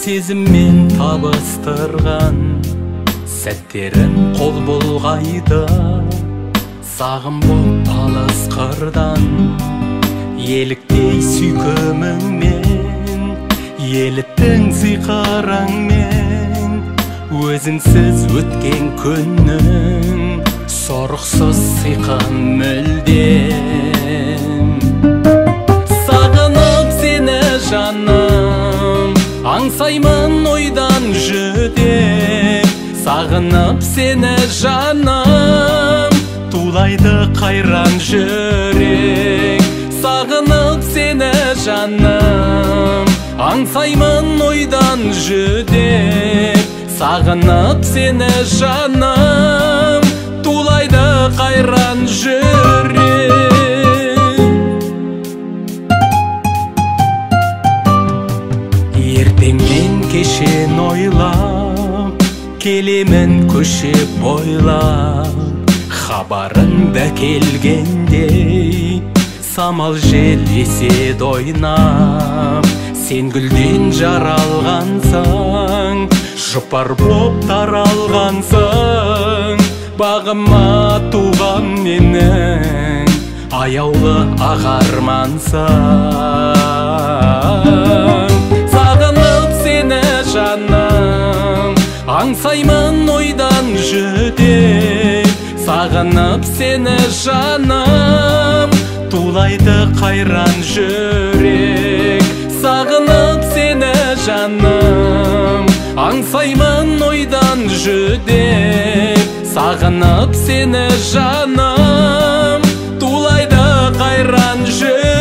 сезіммен табыстырған сәттерім қол бұлғайды. Сағым боп алыс қырдан еліктей сүйкіміңмен, еліттің сиқырыңмен, өзіңсіз өткен күннің сорықсыз сиқын мүлдем. Сағынып сені жаным, аңсаймын ойдан жүдеп. Сағынып сені жаным, тулайды қайран жүрек. Сағынып сені жаным, аңсаймын ойдан жүдеп. Сағынып сені жаным, тулайды қайран жүрек. Ертеңнен кешен ойлап, келемін көше бойлап. Хабарыңда келгендей, самал жел еседі ойнап. Сен гүлден жаралғансың, жұпар боп таралғансың. Бағыма туған менің аяулы ағармансың. Сағынып сені жаным, аңсаймын ойдан жүдеп. Сағынып сені жаным, тулайды қайран жүрек. Сағынып сені жаным, аңсаймын ойдан жүдеп. Сағынып сені жаным, тулайды қайран жүрек.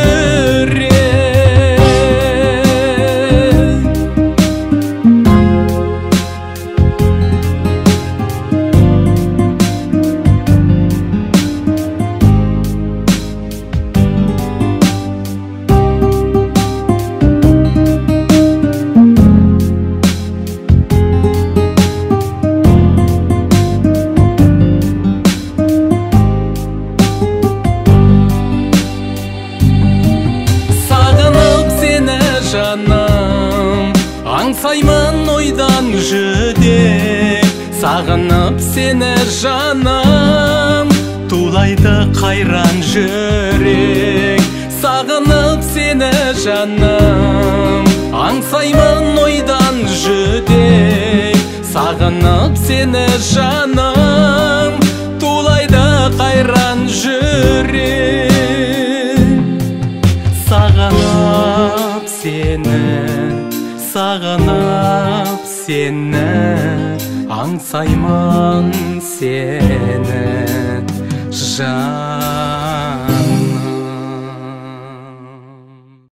Аңсаймын ойдан жүдеп. Сағынып сені жаным, тулайды қайран жүрек. Сағынып сені жаным, аңсаймын ойдан жүдеп. Сағынып сені жаным, тулайды қайран жүрек. Сағынып сені, сағынып сені, аңсаймын сені жаным.